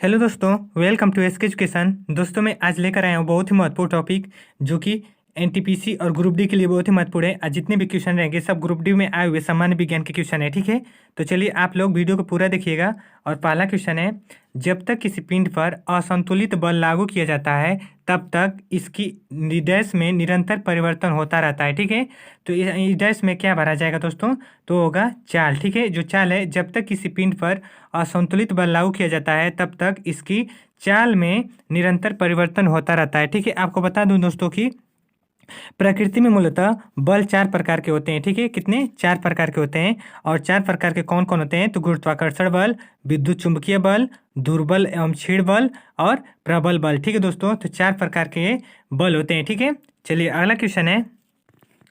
Hello दोस्तों, welcome to SK education. दोस्तों मैं आज लेकर आया हूँ बहुत ही महत्वपूर्ण टॉपिक जो कि एनटीपीसी और ग्रुप डी के लिए बहुत ही महत्वपूर्ण है। आज जितने भी क्वेश्चन रहेंगे सब ग्रुप डी में आए हुए सामान्य विज्ञान के क्वेश्चन है, ठीक है। तो चलिए आप लोग वीडियो को पूरा देखिएगा। और पहला क्वेश्चन है, जब तक किसी पिंड पर असंतुलित बल लागू किया जाता है तब तक इसकी डैश में निरंतर परिवर्तन होता रहता है, ठीक है। तो इस डैश में क्या भरा जाएगा दोस्तों? तो होगा चाल, ठीक है। जो चाल है, जब तक किसी पिंड पर असंतुलित बल लागू किया जाता है तब तक इसकी चाल में निरंतर परिवर्तन होता रहता है, ठीक है। आपको बता दूं दोस्तों कि प्रकृति में मूलतः बल चार प्रकार के होते हैं, ठीक है। कितने? चार प्रकार के होते हैं। और चार प्रकार के कौन कौन होते हैं? तो गुरुत्वाकर्षण बल, विद्युत चुंबकीय बल, दुर्बल एवं क्षीण बल और प्रबल बल, ठीक है दोस्तों। तो चार प्रकार के बल होते हैं, ठीक है। चलिए अगला क्वेश्चन है,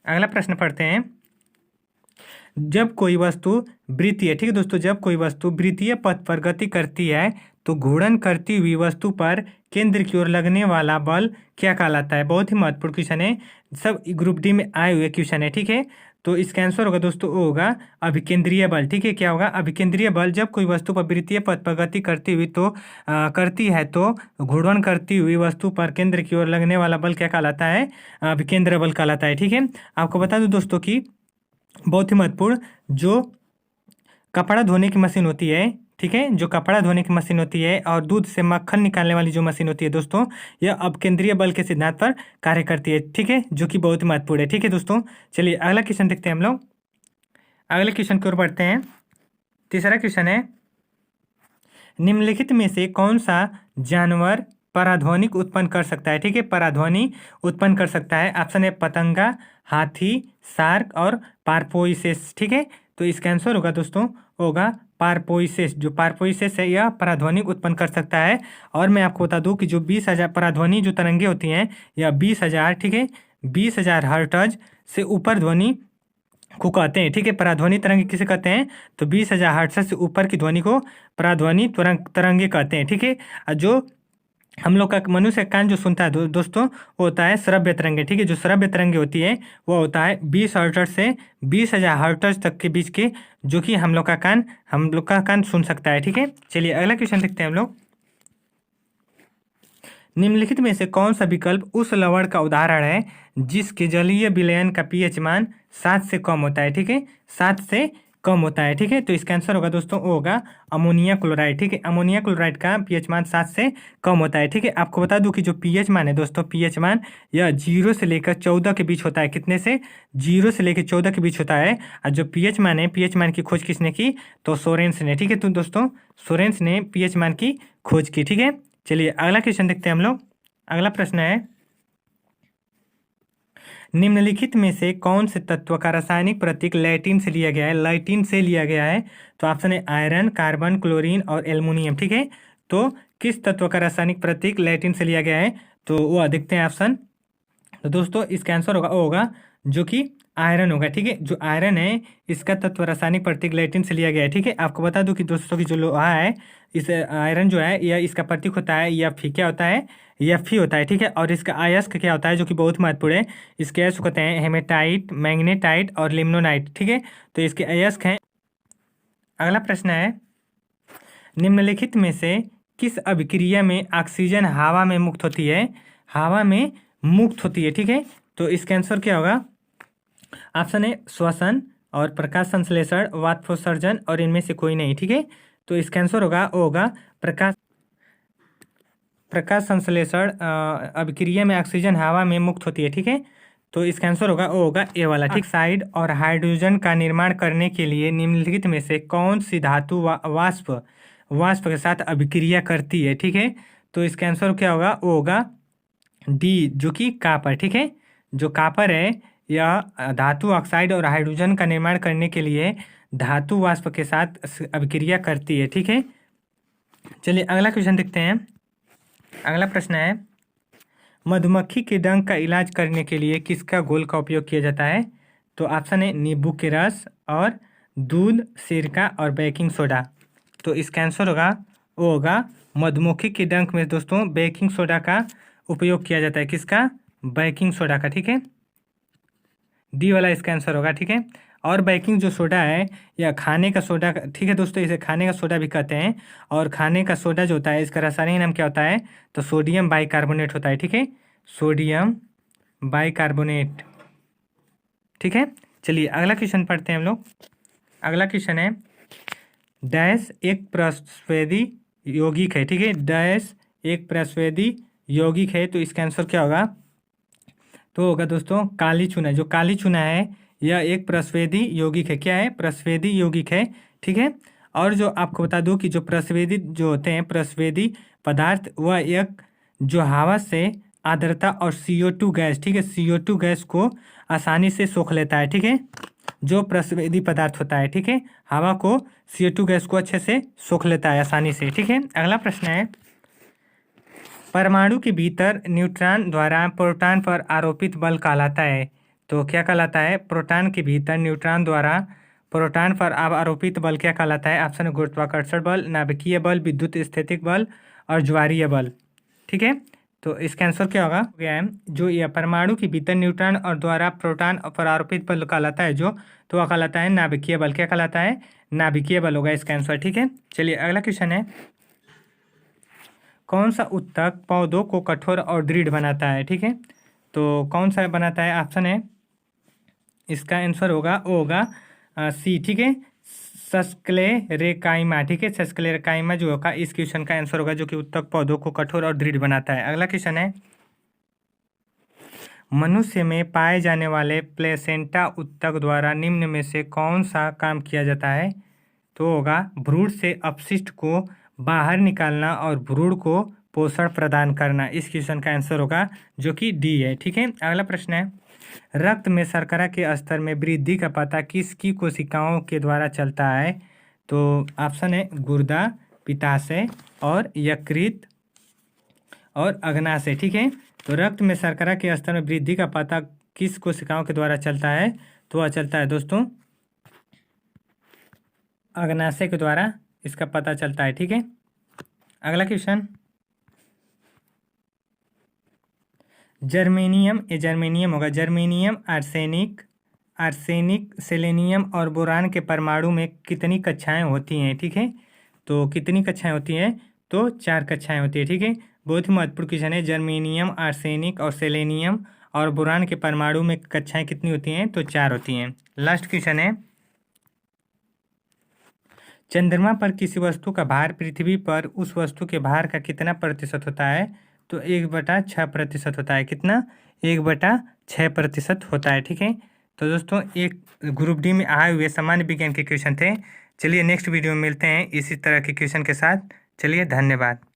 अगला प्रश्न पढ़ते हैं। जब कोई वस्तु वृत्तीय, ठीक है दोस्तों, जब कोई वस्तु वृत्तीय पथ पर गति करती है तो घूर्णन करती हुई वस्तु पर केंद्र की ओर लगने वाला बल क्या कहलाता है? बहुत ही महत्वपूर्ण क्वेश्चन है, सब ग्रुप डी में आए हुए क्वेश्चन है, ठीक है। तो इसका आंसर होगा दोस्तों, वो होगा अभिकेंद्रीय बल, ठीक है। क्या होगा? अभिकेंद्रीय बल। जब कोई वस्तु पर वृत्तीय पथ पर गति करती हुई करती है तो घूर्णन करती हुई वस्तु पर केंद्र की ओर लगने वाला बल क्या कहलाता है? अभिकेंद्र बल कहलाता है, ठीक है। आपको बता दूं दोस्तों की बहुत ही महत्वपूर्ण, जो कपड़ा धोने की मशीन होती है, ठीक है, जो कपड़ा धोने की मशीन होती है और दूध से मक्खन निकालने वाली जो मशीन होती है दोस्तों, यह अपकेंद्रीय बल के सिद्धांत पर कार्य करती है, ठीक है, जो कि बहुत ही महत्वपूर्ण है, ठीक है दोस्तों। चलिए अगला क्वेश्चन देखते हैं हम लोग। अगले क्वेश्चन की ओर बढ़ते हैं। तीसरा क्वेश्चन है, निम्नलिखित में से कौन सा जानवर पराध्वनिक उत्पन्न कर सकता है? ठीक है, पराध्वनि उत्पन्न कर सकता है। ऑप्शन है पतंगा, हाथी, शार्क और पारपोइसेस, ठीक है। तो इसका आंसर होगा दोस्तों, होगा पारपोइसेस। जो पारपोइसेस है यह पराध्वनि उत्पन्न कर सकता है। और मैं आपको बता दूं कि जो 20,000 पराध्वनि जो तरंगे होती हैं, यह 20,000, ठीक है, 20,000 हर्ट्ज से ऊपर ध्वनि को कहते हैं, ठीक है। पराध्वनि तरंगे किसे कहते हैं? तो 20,000 हर्ट्ज से ऊपर की ध्वनि को पराध्वनि तरंगे कहते हैं, ठीक है। और जो हम लोग का मनुष्य का कान जो सुनता है दोस्तों, वो होता है श्रव्य तरंगे, ठीक है। जो श्रव्य तरंगे होती है वो होता है 20 हर्ट्ज से 20,000 हर्ट्ज तक के बीच के, जो कि हम लोग का कान सुन सकता है, ठीक है। चलिए अगला क्वेश्चन देखते हैं हम लोग। निम्नलिखित में से कौन सा विकल्प उस लवण का उदाहरण है जिसके जलीय विलयन का पीएच मान 7 से कम होता है? ठीक है, 7 से कम होता है, ठीक है। तो इसका आंसर होगा दोस्तों, वो होगा अमोनिया क्लोराइड, ठीक है। अमोनिया क्लोराइड का पीएच मान 7 से कम होता है, ठीक है। आपको बता दूं कि जो पीएच मान है दोस्तों, पीएच मान यह 0 से लेकर 14 के बीच होता है। कितने से? 0 से लेकर 14 के बीच होता है। और जो पीएच मान है, पीएच मान की खोज किसने की? तो सोरेंस ने, ठीक है। तो दोस्तों सोरेंस ने पीएच मान की खोज की, ठीक है। चलिए अगला क्वेश्चन देखते हैं हम लोग। अगला प्रश्न है, निम्नलिखित में से कौन से तत्व का रासायनिक प्रतीक लैटिन से लिया गया है? लैटिन से लिया गया है। तो ऑप्शन है आयरन, कार्बन, क्लोरीन और एल्युमिनियम, ठीक है। तो किस तत्व का रासायनिक प्रतीक लैटिन से लिया गया है? तो वो देखते हैं ऑप्शन। तो दोस्तों इसका आंसर होगा जो कि आयरन होगा, ठीक है। जो आयरन है इसका तत्व रासायनिक प्रतीक लैटिन से लिया गया है, ठीक है। आपको बता दूं कि दोस्तों की जो लोहा है, इस आयरन जो है, यह इसका प्रतीक होता है या फी क्या होता है? या फी होता है, ठीक है। और इसका अयस्क क्या होता है, जो कि बहुत महत्वपूर्ण है? इसके अयस्क होते हैं हेमेटाइट, मैग्नेटाइट और लिम्नोनाइट, ठीक है। तो इसके अयस्क हैं। अगला प्रश्न है, निम्नलिखित में से किस अभिक्रिया में ऑक्सीजन हवा में मुक्त होती है? हवा में मुक्त होती है, ठीक है। तो इसका आंसर क्या होगा? ऑप्शन है श्वसन और प्रकाश संश्लेषण, वाष्पोत्सर्जन और इनमें से कोई नहीं, ठीक है। तो इसका आंसर होगा प्रकाश संश्लेषण अभिक्रिया में ऑक्सीजन हवा में मुक्त होती है, ठीक है। तो इसका आंसर होगा ए वाला, ठीक। ऑक्साइड और हाइड्रोजन का निर्माण करने के लिए निम्नलिखित में से कौन सी धातु वाष्प के साथ अभिक्रिया करती है? ठीक है। तो इसका आंसर क्या होगा? वो होगा डी, जो कि कापर, ठीक है। जो कापर है यह धातु ऑक्साइड और हाइड्रोजन का निर्माण करने के लिए धातु वाष्प के साथ अभिक्रिया करती है, ठीक है। चलिए अगला क्वेश्चन देखते हैं। अगला प्रश्न है, मधुमक्खी के डंक का इलाज करने के लिए किसका घोल का उपयोग किया जाता है? तो ऑप्शन है नींबू के रस और दूध, सिरका और बेकिंग सोडा। तो इसका आंसर होगा मधुमक्खी के डंक में दोस्तों बेकिंग सोडा का उपयोग किया जाता है। किसका? बेकिंग सोडा का, ठीक है। डी वाला इसका आंसर होगा, ठीक है। और बेकिंग जो सोडा है या खाने का सोडा, ठीक है दोस्तों, इसे खाने का सोडा भी कहते हैं। और खाने का सोडा जो होता है इसका रासायनिक नाम क्या होता है? तो सोडियम बाइकार्बोनेट होता है, ठीक है, सोडियम बाइकार्बोनेट, ठीक है। चलिए अगला क्वेश्चन पढ़ते हैं हम लोग। अगला क्वेश्चन है डैश एक प्रस्वेदी यौगिक है, ठीक है, डैश एक प्रस्वेदी यौगिक है, तो इसका आंसर क्या होगा? तो होगा दोस्तों काली चूना। जो काली चूना है यह एक प्रस्वेदी यौगिक है। क्या है? प्रस्वेदी यौगिक है, ठीक है। और जो आपको बता दूं कि जो प्रस्वेदी जो होते हैं प्रस्वेदी पदार्थ, वह एक जो हवा से आर्द्रता और CO2 गैस, ठीक है, CO2 गैस को आसानी से सोख लेता है, ठीक है। जो प्रस्वेदी पदार्थ होता है, ठीक है, हवा को CO2 गैस को अच्छे से सोख लेता है आसानी से, ठीक है। अगला प्रश्न है परमाणु के भीतर न्यूट्रॉन द्वारा प्रोटॉन पर आरोपित बल कहलाता है। तो क्या कहलाता है? प्रोटॉन के भीतर न्यूट्रॉन द्वारा प्रोटॉन पर आरोपित बल क्या कहलाता है? ऑप्शन है गुरुत्वाकर्षण बल, नाभिकीय बल, विद्युत स्थैतिक बल और ज्वारीय बल, ठीक है। तो इसका आंसर क्या होगा? गया है जो यह परमाणु के भीतर न्यूट्रॉन और द्वारा प्रोटॉन पर आरोपित बल कहलाता है जो, तो वह कहलाता है नाभिकीय बल। क्या कहलाता है? नाभिकीय बल होगा इसका आंसर, ठीक है। चलिए अगला क्वेश्चन है कौन सा उत्तक पौधों को कठोर और दृढ़ बनाता है, ठीक है। तो कौन सा बनाता है? ऑप्शन है इसका आंसर होगा वो होगा सी, ठीक है, सस्क्लेरेकाइमा, ठीक है, सस्क्लेरेकाइमा जो होगा इस क्वेश्चन का आंसर होगा, जो कि उत्तक पौधों को कठोर और दृढ़ बनाता है। अगला क्वेश्चन है मनुष्य में पाए जाने वाले प्लेसेंटा उत्तक द्वारा निम्न में से कौन सा काम किया जाता है? तो होगा भ्रूण से अपशिष्ट को बाहर निकालना और भ्रूण को पोषण प्रदान करना। इस क्वेश्चन का आंसर होगा जो कि डी है, ठीक है। अगला प्रश्न है रक्त में शर्करा के स्तर में वृद्धि का पता किसकी कोशिकाओं के द्वारा चलता है? तो ऑप्शन है गुर्दा, पित्ताशय और यकृत और अग्नाशय, ठीक है। तो रक्त में शर्करा के स्तर में वृद्धि का पता किस कोशिकाओं के द्वारा चलता है? तो वह चलता है दोस्तों अग्नाशय के द्वारा इसका पता चलता है, ठीक है। अगला क्वेश्चन जर्मेनियम, ये जर्मेनियम होगा, जर्मेनियम, आर्सेनिक, सेलेनियम और बोरान के परमाणु में कितनी कक्षाएं होती हैं, ठीक है। तो कितनी कक्षाएं होती हैं? तो 4 कक्षाएं होती है, ठीक है। बहुत ही महत्वपूर्ण क्वेश्चन है। जर्मेनियम, आर्सेनिक और सेलेनियम और बोरान के परमाणु में कक्षाएं कितनी होती हैं? तो 4 होती हैं। लास्ट क्वेश्चन है चंद्रमा पर किसी वस्तु का भार पृथ्वी पर उस वस्तु के भार का कितना प्रतिशत होता है? तो 1/6% होता है। कितना? 1/6% होता है, ठीक है। तो दोस्तों एक ग्रुप डी में आए हुए सामान्य विज्ञान के क्वेश्चन थे। चलिए नेक्स्ट वीडियो में मिलते हैं इसी तरह के क्वेश्चन के साथ। चलिए धन्यवाद।